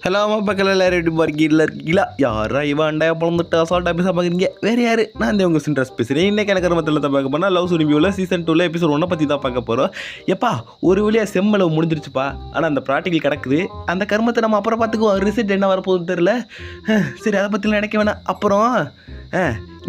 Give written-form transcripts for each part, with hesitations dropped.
Hello அம்மா பக்கத்தில் எல்லாரும் எப்படி இருக்கீங்களா யாரா இவாண்டா பிறந்துட்டு அசால்ட்டாக பேச பார்க்குறீங்க வேறு யார் நான் இந்த உங்கள் சின்ட்ரஸ் பேசுகிறேன். இன்றைக்கி எனக்கு கருமத்தில் தான் பார்க்க போனால் லவ் சுனிபியூவில் சீசன் 2 எபிசோட் 1 பற்றி தான் பார்க்க போகிறோம். எப்பா ஒரு வழியாக செம்மளவு முடிஞ்சிருச்சுப்பா, ஆனால் அந்த ப்ராக்டிக்கல் கிடக்குது. அந்த கருமத்தை நம்ம அப்புறம் பார்த்துக்குவோம். ரிசல்ட் என்ன வரப்போகுதுன்னு தெரில. சரி அதை பற்றிலாம் நினைக்க வேணாம். அப்புறம்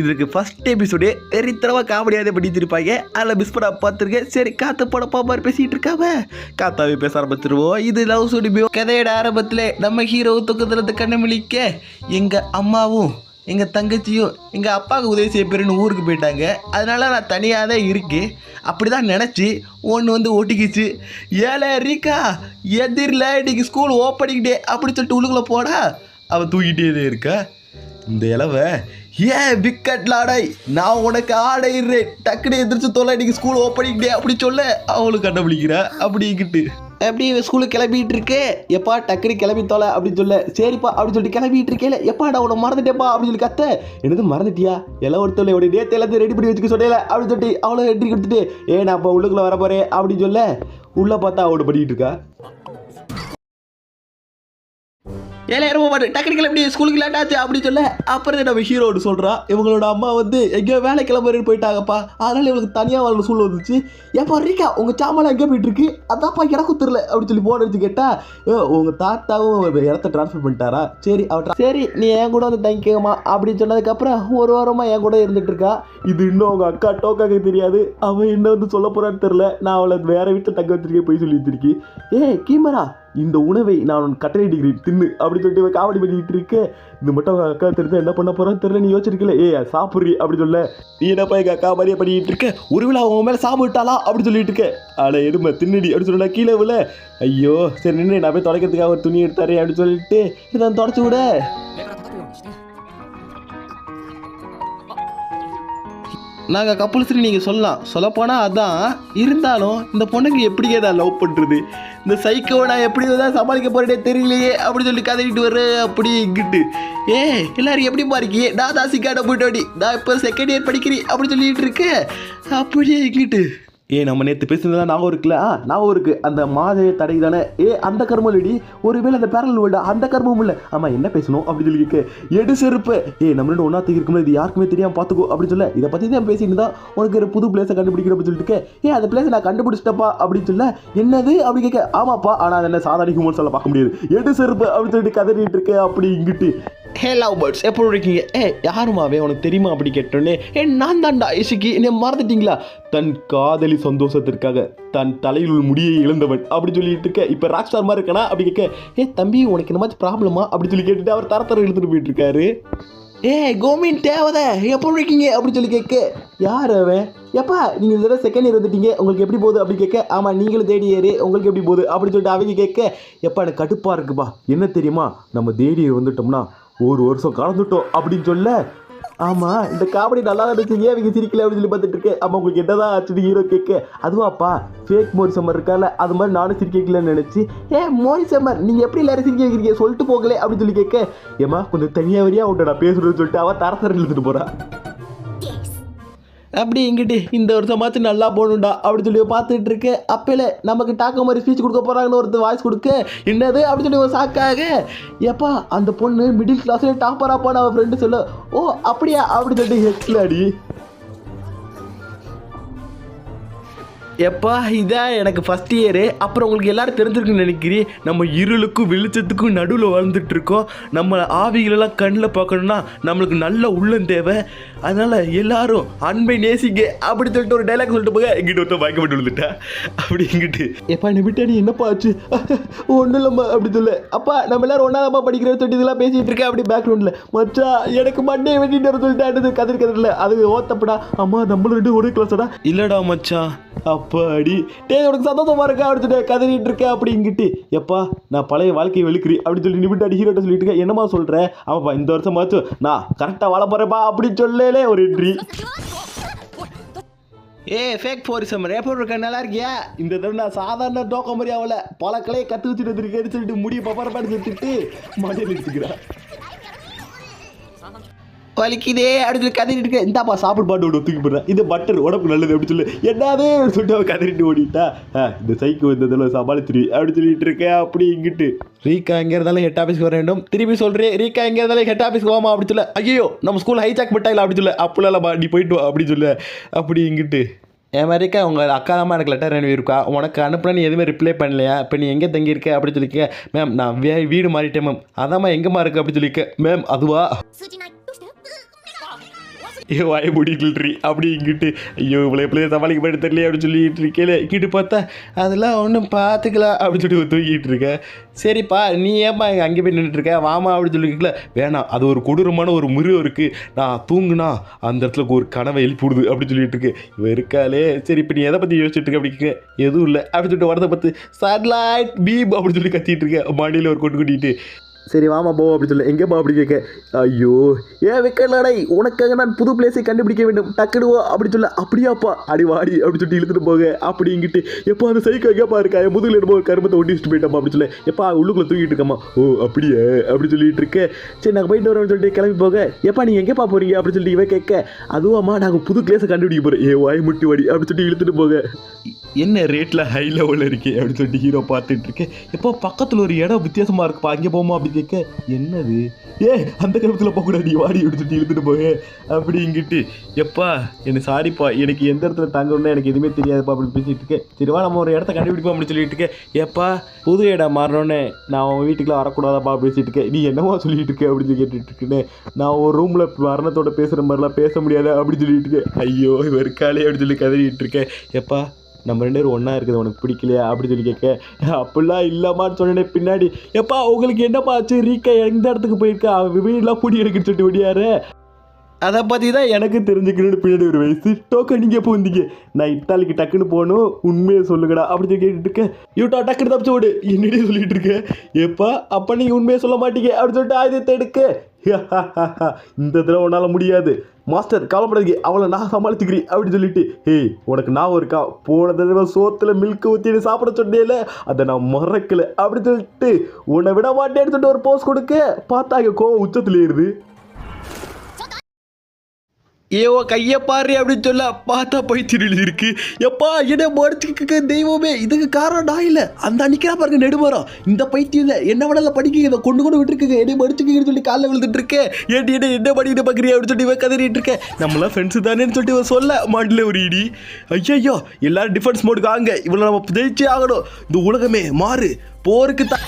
இதுக்கு ஃபஸ்ட் எபிசோடே வெறித்தரமாக காமெடியாதே பண்ணிச்சிருப்பாங்க. அதில் பிஸ்படா பார்த்துருக்கேன். சரி காற்று படப்பா மாதிரி பேசிகிட்டு இருக்காவ காத்தாவே பேச ஆரம்பிச்சிருவோம். இது லவ் சுனிபியூ கதையோட ஆரம்பத்தில் நம்ம ஹீரோ தூக்கத்தில் கண்ணு முழிக்க எங்கள் அம்மாவும் எங்கள் தங்கச்சியும் எங்கள் அப்பாவுக்கு உதவி செய்ய பேருன்னு ஊருக்கு போயிட்டாங்க. அதனால நான் தனியாக தான் இருக்கேன். அப்படி தான் நினச்சி ஒன்று வந்து ஓட்டிக்கிச்சு. ஏழை ரீக்கா எதிரில் இன்றைக்கி ஸ்கூல் ஓப்பனிங் டே அப்படி சொல்லிட்டு உள்ளுக்குள்ளே போடா அவள் தூக்கிட்டே இருக்கா. இந்த இலவை ஏன் விக்கெட்ல ஆடை நான் உனக்கு ஆடையிடுறேன் டக்குனு எதிர்த்து தொலை இன்னைக்கு ஸ்கூல் ஓப்பனிங் டே அப்படி சொல்ல அவளுக்கு கண்டுபிடிக்கிறா. அப்படிங்கிட்டு எப்படி ஸ்கூலுக்கு கிளம்பிட்டு இருக்கே எப்பா டக்குனு கிளம்பி தொலை அப்படின்னு சொல்ல. சரிப்பா அப்படின்னு சொல்லிட்டு கிளம்பிட்டு இருக்கேன். எப்பா நான் உன மறந்துட்டேப்பா அப்படின்னு சொல்லி கத்த. எனக்கு மறந்துட்டியா எல்லாம் ஒருத்தவளை உடைய டேத்தை எல்லாத்தையும் ரெடி பண்ணி வச்சுக்க சொல்லல அப்படின்னு சொல்லிட்டு அவளை என்ட்ரி கொடுத்துட்டு நான் அப்போ உள்ளுக்குள்ள வர போறேன் அப்படின்னு சொல்ல உள்ள பார்த்தா அவளை படிக்கிட்டு இருக்கா. ஏழாயிரம் ரூபாய் டக்குனு எப்படி ஸ்கூலுக்கு லேட்டாச்சு அப்படின்னு சொல்ல அப்புறம் நம்ம ஹீரோடு சொல்கிறா இவங்களோட அம்மா வந்து எங்கேயோ வேலை கிளம்புறேன்னு போயிட்டாங்கப்பா, அதனால இவங்களுக்கு தனியாக வாழ்ந்த சூழ்நிலை வந்துச்சு. ஏப்பா ரீக்கா உங்கள் சாமான் எங்கே போயிட்டு இருக்கு அதான்ப்பா எனக்கும் தெரியல அப்படின்னு சொல்லி போன் அடிச்சு கேட்டா உங்கள் தாத்தாவும் இடத்த ட்ரான்ஸ்ஃபர் பண்ணிட்டாரா. சரி சரி நீ என் கூட வந்து தங்கிக்கமா அப்படின்னு சொன்னதுக்கப்புறம் ஒரு வாரமாக என் கூட இருந்துட்டு இருக்கா. இது இன்னும் அவங்க அக்கா டோக்காக்கு தெரியாது. அவன் என்ன வந்து சொல்ல போறான்னு தெரில. நான் அவளை வேற வீட்டில் தங்க வச்சிருக்கேன் போய் சொல்லி வச்சிருக்கேன். கீமரா இந்த உணவை நான் கட்டளை டிகிரி தின்னு அப்படின்னு சொல்லிட்டு காமெடி பண்ணிட்டு இருக்கேன். இந்த மட்டும் அவங்க அக்கா தெரிஞ்சா என்ன பண்ண போறான்னு தெரியல. நீ யோசிச்சிருக்கல சாப்பிட்றி அப்படின்னு சொல்ல நீ என்னப்பா எங்கள் அக்கா மாதிரியே பண்ணிட்டு இருக்க ஒருவேளை அவங்க மேலே சாப்பிட்டாளா அப்படின்னு சொல்லிட்டு இருக்கேன். ஆனா எதுமை தின்னடி அப்படின்னு சொல்ல கீழே விழ ஐயோ சரி நின்று நான் போய் துடைக்கிறதுக்காக ஒரு துணி எடுத்தாரு அப்படின்னு சொல்லிட்டு நான் தொடச்சு விட நாங்கள் கப்புள்ஸ்னு நீங்கள் சொல்லப்போனால் அதான் இருந்தாலும் இந்த பொண்ணுக்கு எப்படியே நான் லவ் பண்ணுறது இந்த சைக்கோவை நான் எப்படி தான் சமாளிக்க போகிறேனே தெரியலையே அப்படின்னு சொல்லி கதறிட்டு வர அப்படி இங்கிட்டு எல்லாரும் எப்படி பாருக்கியே நான் தான் சிக்காட்ட போயிட்டோடி நான் இப்போ செகண்ட் இயர் படிக்கிறேன் அப்படின்னு சொல்லிட்டு இருக்கேன். அப்படியே இங்கிட்டு நம்ம நேற்று பேசுனதுலாம் ஞாபகம் இருக்குல்ல ஞாபகம் இருக்குது அந்த மாதைய தடை தானே அந்த கர்மம் இல்லடி ஒருவேளை அந்த பேரல் வேர்ல்டு அந்த கர்மம் இல்லை. ஆமாம் என்ன பேசணும் அப்படின்னு சொல்லி கேட்க எடு செருப்பு நம்மளோட ஒன்றா இருக்கும்போது இது யாருக்குமே தெரியாமல் பார்த்துக்கோ அப்படின்னு சொல்ல இதை பற்றி தான் பேசிட்டு தான் உனக்கு ஒரு புது பிளேஸை கண்டுபிடிக்கிற அப்படின்னு சொல்லிட்டு அந்த பிளேஸை நான் கண்டுபிடிச்சிட்டப்பா அப்படின்னு சொல்ல என்னது அப்படி கேட்க ஆமாப்பா ஆனால் அதை என்ன சாதாரண ஹியூமன்ஸ் எல்லாம் பார்க்க முடியாது எடு செருப்பு அப்படின்னு சொல்லிட்டு கதறிட்டு இருக்கேன். அப்படி இங்கிட்டு லவ் பேர்ட்ஸ் எப்படி இருக்கீங்க யாருமாவே உனக்கு தெரியுமா அப்படி கேட்டோன்னே நான் தான்டா இசுக்கி என்ன மறந்துட்டீங்களா தன் காதலி சந்தோஷத்திற்காக தன் தலையில் உள்ள முடியை இழந்தவன் அப்படி சொல்லிட்டு இருக்க இப்போ ராக் ஸ்டார் மாதிரி இருக்கனா அப்படி கேட்க தம்பி உனக்கு என்ன மாதிரி ப்ராப்ளமா அப்படின்னு சொல்லி கேட்டுட்டு அவர் தர இழுத்துட்டு போயிட்டு இருக்காரு. கோமின் தேவதை எப்படி இருக்கீங்க அப்படின்னு சொல்லி கேட்க யார் அவன் எப்பா நீங்கள் இந்த தடவை செகண்ட் இயர் வந்துட்டீங்க உங்களுக்கு எப்படி போகுது அப்படி கேட்க ஆமாம் நீங்களும் தேடி ஏறு உங்களுக்கு எப்படி போகுது அப்படின்னு சொல்லிட்டு அவங்க கேட்க எப்பா எனக்கு கடுப்பாக இருக்குப்பா என்ன தெரியுமா நம்ம தேடி வந்துட்டோம்னா ஒரு வருஷம் கலந்துட்டோம் அப்படின்னு சொல்ல ஆமாம் இந்த காமெடி நல்லா இருந்துச்சு ஏன் அவங்க சிரிக்கல அப்படின்னு சொல்லி பார்த்துட்டு இருக்கேன். ஆமாம் உங்களுக்கு என்னதான் ஆச்சு ஹீரோ கேட்க அதுவாப்பா ஃபேக் மோரி சம்மர் இருக்கால அது மாதிரி நானும் சிரிக்கலன்னு நினச்சி மோரி சம்மர் நீங்கள் எப்படி எல்லாரும் சிரிக்க வைக்கிறீங்க சொல்லிட்டு போகலே அப்படின்னு சொல்லி கேட்க ஏமா கொஞ்சம் தனியாக வரியா அவன்கிட்ட நான் பேசுகிறேன்னு சொல்லிட்டு அவன் தரத்தர இழுத்துட்டு போகிறான். அப்படி இங்கிட்டு இந்த வருஷமாச்சு நல்லா போகணுண்டா அப்படின்னு சொல்லி பார்த்துட்டு இருக்கேன். அப்போல நமக்கு டாக்க மாதிரி ஸ்பீச் கொடுக்க போகிறாங்கன்னு ஒருத்தர் வாய்ஸ் கொடுக்க என்னது அப்படின்னு சொல்லி ஒரு சாக்காக எப்பா அந்த பொண்ணு மிடில் கிளாஸ்ல டாப்பராப்பான்னு அவன் ஃப்ரெண்டு சொல்ல அப்படியா அப்படின்னு சொல்லிட்டு ஹெட்ல அடி எப்பா இதான் எனக்கு ஃபஸ்ட் இயரு. அப்புறம் உங்களுக்கு எல்லோரும் தெரிஞ்சிருக்குன்னு நினைக்கிறேன் நம்ம இருளுக்கும் வெளிச்சத்துக்கும் நடுவில் வாழ்ந்துட்டு இருக்கோம். நம்ம ஆவிகளெல்லாம் கண்ணில் பார்க்கணுன்னா நம்மளுக்கு நல்ல உள்ளம் தேவை. அதனால் எல்லாரும் அன்பை நேசிங்க அப்படி சொல்லிட்டு ஒரு டைலாக் சொல்லிட்டு போக எங்கிட்ட ஒருத்தர் வாய்க்கப்பட்டு விழுந்துட்டேன். அப்படி இங்கிட்டு எப்பா என்ன விட்டா நீ என்னப்பா ஆச்சு ஒன்றும் இல்லைம்மா அப்படி சொல்ல அப்பா நம்ம எல்லாரும் ஒன்றாதப்பா படிக்கிறேன்னு சொல்லிட்டு இதெல்லாம் பேசிகிட்டு இருக்கேன். அப்படி பேக்ரவுண்டில் மச்சா எனக்கு மண்டே வெட்டிட்டு சொல்லிட்டு அடுத்து கதிரில் அது ஓத்தப்படா அம்மா நம்மளும் ரெண்டு ஒரே கிளாஸடா இல்லைடா மச்சா அப்பாடி உனக்கு சந்தோஷமா இருக்கா அப்படின்னு கதறிட்டு இருக்கேன். அப்படி இங்கிட்டு எப்பா நான் பழைய வாழ்க்கையை வெளுக்கிறேன் அப்படின்னு சொல்லி நிமிட்டு அடி ஹீரோட்ட சொல்லிட்டு இருக்கேன். என்னமா சொல்கிறேன் ஆமாப்பா இந்த வருஷமாச்சும் நான் கரெக்டாக வாழ போகிறேப்பா அப்படின்னு சொல்லலே ஒரு என்ட்ரி. ஃபேக் போரிசம் எப்படி இருக்க நல்லா இருக்கியா இந்த தடவை நான் சாதாரண தோக்க மாதிரி ஆகல பல கலையை கற்று வச்சுட்டு வந்துருக்கேன்னு சொல்லிட்டு முடிய பப்பரப்பாடு சொல்லிட்டு மடியில் எடுத்துக்கிறேன். வலிக்குதே அப்படின்னு சொல்லி கதறிட்டு இருக்க. இந்தாப்பா சாப்பிடு பாட்டு ஒன்று தூக்கி போடுறேன், இது பட்டர் உடம்புக்கு நல்லது அப்படின்னு சொல்லி என்னதே சொல்லிட்டு அவன் கதறிட்டு ஓடிட்டா. இந்த சைக்கிள் வந்ததில் சமாளிச்சிரு அப்படின்னு சொல்லிட்டு இருக்கேன். அப்படி இங்கிட்டு ரீகா எங்கே இருந்தாலும் ஹெட் ஆஃபீஸ்க்கு வர வேண்டும். திருப்பி சொல்கிறேன், ரீகா எங்கே இருந்தாலும் ஹெட் ஆஃபீஸ்க்கு வாமா அப்படின்னு சொல்ல. ஐயோ நம்ம ஸ்கூல் ஹைஜாக் பண்ணிட்டாங்களா அப்படின்னு சொல்ல. அப்படிலாம் நீ போயிட்டு வா அப்படின்னு சொல்ல. அப்படி இங்கிட்டு என் மாதிரிக்கா உங்கள் அக்கா தான் எனக்கு லெட்டர் அனுப்பியிருக்கா, உனக்கு அனுப்புனா நீ எதுவுமே ரிப்ளை பண்ணலையா, இப்போ நீ எங்கே தங்கியிருக்க அப்படின்னு சொல்லிக்க. மேம் நான் வீடு மாறிட்டேன் மேம். அதாம்மா எங்கேம்மா இருக்குது அப்படின்னு சொல்லிக்க. மேம் அதுவா ஐயோ வாய முடிக்கல்றி அப்படி இங்கிட்டு. ஐயோ இவ்வளோ எப்படியே சமாளிக்க போயிட்டு தெரியல அப்படின்னு சொல்லிட்டு இருக்கேன். இங்கிட்டு பார்த்தா அதெல்லாம் ஒன்றும் பார்த்துக்கலாம் அப்படின்னு சொல்லி தூக்கிட்டு இருக்கேன். சரிப்பா நீ ஏம்மா அங்கே போய் நின்றுட்டுருக்க வாமா அப்படின்னு சொல்லிக்கல. வேணாம் அது ஒரு கொடூரமான ஒரு மிருகம் இருக்குது, நான் தூங்குனா அந்த இடத்துல ஒரு கனவை எழுப்பிவிடுது அப்படின்னு சொல்லிட்டு இருக்கு. இவன் இருக்காளே. சரி இப்போ நீ எதை பற்றி யோசிச்சுட்டு இருக்க அப்படிங்க. எதுவும் இல்லை அப்படின்னு சொல்லிட்டு வரதை பார்த்து சேட்டலைட் பீப் அப்படின்னு சொல்லி கத்திட்டு இருக்கேன் மாடியில் ஒரு கொண்டு கூட்டிகிட்டு. சரி வாமா போ அப்படின்னு சொல்லி. எங்கேப்பா அப்படி கேட்க. ஐயோ ஏன் வைக்கலாடை உனக்காக நான் புது பிளேஸை கண்டுபிடிக்க வேண்டும் டக்குடுவோ அப்படின்னு சொல்ல. அப்படியாப்பா அடி வாடி அப்படின்னு சொல்லிட்டு இழுத்துட்டு போக. அப்படி இங்கிட்டு எப்போ அந்த சைக்கோ எங்கேப்பா இருக்கா முதுகில் என்னமோ கருமத்தை ஒட்டிட்டு போயிட்டோமா அப்படின்னு சொல்ல. எப்பா உள்ளுக்குள்ளே தூக்கிட்டு இருக்கம்மா. ஓ அப்படியே அப்படின்னு சொல்லிட்டு இருக்கேன். சரி நாங்கள் போயிட்டு வரோம்னு சொல்லிட்டு கிளம்பி போக. எப்பா நீங்கள் எங்கேப்பா போகிறீங்க அப்படின்னு சொல்லிட்டு இவன் கேட்க. அதுவாம்மா நாங்கள் புது பிளேஸை கண்டுபிடிக்க போகிறோம். ஏ வாய் முட்டி வாடி அப்படின்னு சொல்லிட்டு இழுத்துட்டு போக. என்ன ரேட்டில் ஹை லெவலில் இருக்கே அப்படின்னு சொல்லிட்டு ஹீரோ பார்த்துட்டு இருக்கேன். எப்போ பக்கத்தில் ஒரு இடம் வித்தியாசமாக இருக்குப்பா அங்கே போமா அப்படி கேட்க. என்னது அந்த கிரமத்தில் போகக்கூடாது நீ வாடி அப்படின்னு சொல்லிட்டு இழுத்துட்டு போக. அப்படி இங்கிட்டு எப்பா எனக்கு சாரிப்பா எனக்கு எந்த இடத்துல தங்கணும்னா எனக்கு எதுவுமே தெரியாதுப்பா அப்படின்னு பேசிகிட்டு இருக்கேன். சரிவா நம்ம ஒரு இடத்த கண்டுபிடிப்போம் அப்படின்னு சொல்லிட்டு இருக்கேன். எப்பா புது இடம் மாறணுன்னு நான் உன் வீட்டுக்குலாம் வரக்கூடாதாப்பா பேசிகிட்டு இருக்கேன். நீ என்னவோ சொல்லிட்டு இருக்க அப்படின்னு சொல்லி கேட்டுட்டு இருக்கேன்னு. நான் ஒரு ரூமில் மரணத்தோட பேசுகிற மாதிரிலாம் பேச முடியாது அப்படின்னு சொல்லிட்டு இருக்கேன். ஐயோ வெறுக்காலே அப்படின்னு சொல்லி கதறிட்டு இருக்கேன். எப்பா நம்ம 2 பேரும் ஒன்றா இருக்குது உனக்கு பிடிக்கலையா அப்படின்னு சொல்லி கேட்க. அப்படிலாம் இல்லைம்மான்னு சொன்னேன் பின்னாடி. எப்பா உங்களுக்கு என்னப்பா ஆச்சு ரீக்கா எந்த இடத்துக்கு போயிருக்கா வீடெலாம் பூடி எடுக்கிட்டு சொல்லிட்டு ஓடியாரு. அதை பற்றி தான் எனக்கு தெரிஞ்சுக்கணும்னு பின்னாடி ஒரு வயசு டோக்கன் நீங்கள் எப்போ வந்தீங்க. நான் இத்தாலிக்கு டக்குன்னு போகணும் உண்மையை சொல்லுங்கடா அப்படின்னு கேட்டுட்டு இருக்கேன். யூட்டா டக்குன்னு தப்பிச்சு ஓடு என்னடியே சொல்லிட்டு இருக்கேன். எப்பா அப்போ நீங்கள் உண்மையை சொல்ல மாட்டீங்க அப்படின்னு சொல்லிட்டு ஆயுதத்தை எடுக்க. இந்த தடவை உன்னால் முடியாது மாஸ்டர் கவலைப்படாதீங்க அவளை நான் சமாளிச்சுக்கிறேன் அப்படின்னு சொல்லிட்டு. ஹேய் உனக்கு நான் இருக்கா போன தடவை சோத்தில் மில்க் ஊற்றி சாப்பிட சொன்னேல அதை நான் மறக்கலை அப்படின்னு சொல்லிட்டு உன்னை விட மாட்டேன்னு சொல்லிட்டு ஒரு போஸ் கொடுக்க. பார்த்தா இங்கே கோவம் உச்சத்தில் ஏறுது. ஏவோ கையை பாரு அப்படின்னு சொல்ல பார்த்தா பைத்தியம் எழுதிருக்கு. எப்பா என்ன மடிச்சுக்க தெய்வமே இதுக்கு காரணம் நான் இல்லை அந்த நிற்கிறா பாருங்க நெடுமரம் இந்த பைத்தியம் இல்லை என்ன விடல படிக்க இதை கொண்டு விட்டுருக்குங்க என்னை மடிச்சுக்கன்னு சொல்லி காலைல விழுந்துட்டு இருக்கேன். ஏன்டி என்ன படிக்கிட்டு பார்க்குறியா அப்படின்னு சொல்லி இவன் கதறிட்டு இருக்கேன். நம்மளாம் ஃப்ரெண்ட்ஸு தானேன்னு சொல்லிட்டு இவன் சொல்ல மாட்டில் ஒரு இடி. ஐயோ எல்லாரும் டிஃபென்ஸ் மோடுக்கு ஆங்க இவ்வளோ நம்ம ஜெயிச்சே ஆகணும் இந்த உலகமே மாறு போருக்கு தான்.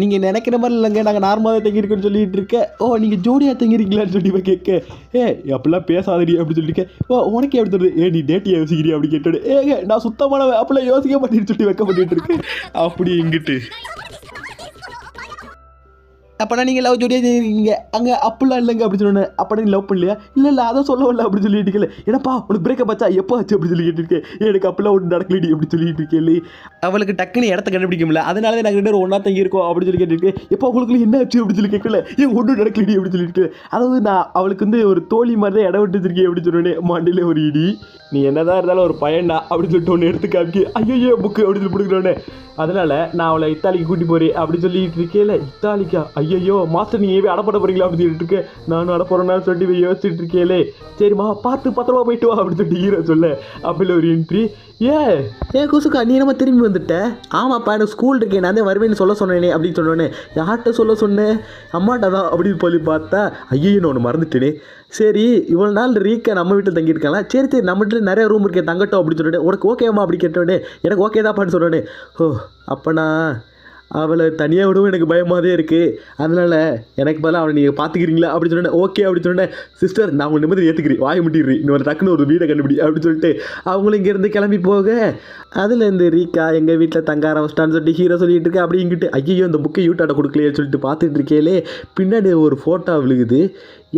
நீங்கள் நினைக்கிற மாதிரி இல்லைங்க நாங்கள் நார்மலாக தங்கியிருக்கோன்னு சொல்லிட்டு இருக்கேன். ஓ நீங்கள் ஜோடியாக தங்கியிருக்கீங்களான்னு சொல்லி கேட்க. அப்படிலாம் பேசாதடி அப்படின்னு சொல்லியிருக்கேன். ஓ உனக்கு எப்படி தருது நீ டேட்டியை யோசிக்கிறியா அப்படி கேட்டோடு. நான் சுத்தமானவன் அப்படிலாம் யோசிக்க மாட்டேன்னு சொல்லி வைக்க பண்ணிட்டு இருக்கேன். அப்படி இங்கிட்டு அப்போனா நீங்கள் லவ் ஜோடியாக இருக்கீங்க அங்கே அப்படிலாம் இல்லைங்க அப்படி சொன்னேன். அப்போ நீ லவ் பண்ணலையா இல்லை அதை சொல்ல வரல அப்படி சொல்லிட்டு இருக்கல. ஏன்னாப்பா உனக்கு பிரேக்கப் ஆச்சா எப்போ ஆச்சு அப்படி சொல்லி கேட்டுருக்கேன். எனக்கு அப்படிலாம் ஒன்று நடக்கலடி அப்படி சொல்லிட்டு இருக்கேன். அவளுக்கு டக்குன்னு இடத்த கண்டுபிடிக்க முடியல அதனால தான் நாங்கள் 2 பேரும் ஒன்றா தங்கியிருக்கோம் அப்படின்னு சொல்லி கேட்டுருக்கேன். எப்போ உங்களுக்கு என்ன ஆச்சு அப்படின்னு சொல்லி கேட்கல. ஒன்றும் நடக்கலடி அப்படி சொல்லிட்டு. அதாவது நான் அவளுக்கு ஒரு தோழி மாதிரி தான் இடம் விட்டு வச்சிருக்கேன் அப்படின்னு சொன்னேன். மாண்டியில் ஒரு இடி. நீ என்னதான் இருந்தாலும் ஒரு பையன்டா அப்படின்னு சொல்லிட்டு ஒன்று எடுத்து காமிக்கி ஐயோ புக்கு அப்படின்னு சொல்லி பிடிக்கிறோன்னே. அதனால் நான் அவளை இத்தாலிக்கு கூட்டி போகிறேன் அப்படி சொல்லிட்டு இருக்கேன். இத்தாலிக்கா ஐயோ மாஸ்டர் நீங்கள் அடப்பட போகிறீங்களா அப்படின்னு சொல்லிட்டு இருக்கேன். நானும் அடப்போறேன்னு சொல்லிட்டு யோசிச்சுட்டு இருக்கேன். சரிம்மா பார்த்து பத்திரமா போயிட்டு வா அப்படின்னு சொல்லிட்டு ஹீரோ சொல்ல. அப்படில ஒரு என்ட்ரி. குசுக்கா நீ நம்ம திரும்பி வந்துட்டேன். ஆமாப்பா எனக்கு ஸ்கூல் இருக்கேன் நான் தான் வருவேன்னு சொல்ல சொன்னேனே அப்படின்னு சொன்னோன்னே. யார்கிட்ட சொல்ல சொன்னேன் அம்மாட்ட தான் அப்படின்னு சொல்லி பார்த்தா ஐயோ நான் ஒன்று மறந்துட்டேனே. சரி இவ்வளோ நாள் ரீக்கா நம்ம வீட்டில் தங்கியிருக்காங்களா சரி நம்ம வீட்டில் நிறைய ரூம் இருக்கேன் தங்கட்டும் அப்படின்னு சொல்லிட்டு உனக்கு ஓகேவா அப்படி கேட்டோடனே எனக்கு ஓகே தான்ப்பான்னு சொன்னோன்னே. ஓ அப்போனா அவளை தனியாக விடவும் எனக்கு பயமாகவே இருக்குது, அதனால் எனக்கு பதிலாக அவனை நீங்கள் பார்த்துக்கிறீங்களா அப்படின்னு சொன்னேன். ஓகே அப்படின்னு சொன்னேன். சிஸ்டர் நான் உங்கள் நிம்மதி ஏற்றுக்கிறேன், வாய முட்டிடுறேன், இன்னொரு டக்குன்னு ஒரு வீடை கண்டுபிடி அப்படின்னு சொல்லிட்டு அவங்களும் இங்கேருந்து கிளம்பி போக, அதில் இந்த ரீக்கா எங்கள் வீட்டில் தங்க ஆரம்பிச்சிட்டான்னு சொல்லிட்டு ஹீரோ சொல்லிட்டு இருக்கேன். அப்படி இங்கிட்டு ஐயோ இந்த புக்கை யூட்டாட்ட கொடுக்கலையே சொல்லிட்டு பார்த்துட்டு இருக்கேலே பின்னாடி ஒரு ஃபோட்டோ விழுகுது.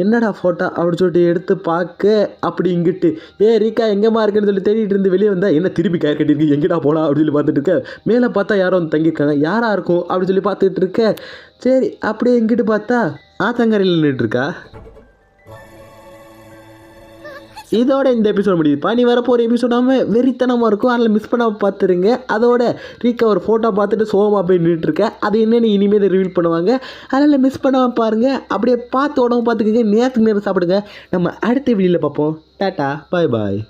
என்னடா ஃபோட்டோ அப்படின்னு சொல்லிட்டு எடுத்து பார்க்க, அப்படி இங்கிட்டு ரீக்கா எங்கேம்மா இருக்குன்னு சொல்லி தேடிட்டு இருந்து வெளியே வந்தால் என்ன திருப்பி கயிறு கட்டியிருக்கு, எங்கடா போகலாம் அப்படின்னு சொல்லி பார்த்துட்டு இருக்கேன். மேலே பார்த்தா யாரோ வந்து தங்கியிருக்காங்க, யாராக இருக்கும் அப்படின்னு சொல்லி பார்த்துட்டு இருக்கேன். சரி அப்படியே எங்கிட்டு பார்த்தா ஆத்தங்கரையில் நின்றுட்டுருக்கா. இதோட இந்த எபிசோட் முடியுது. நீ வரப்போகிற எபிசோடாம வெறித்தனமாக இருக்கும், அதில் மிஸ் பண்ணாமல் பார்த்துருங்க. அதோட ரீக்கா ஒரு ஃபோட்டோ பார்த்துட்டு சோகமாக போய் நின்றுட்டுருக்கேன். அது என்னென்னு இனிமேல் ரிவீல் பண்ணுவாங்க, அதனால் மிஸ் பண்ணாமல் பாருங்கள். அப்படியே பார்த்து உடம்பு பார்த்துக்கங்க, நேரத்துக்கு நேரம் சாப்பிடுங்க. நம்ம அடுத்த வீடியோவில் பார்ப்போம். டாட்டா பாய் பாய்.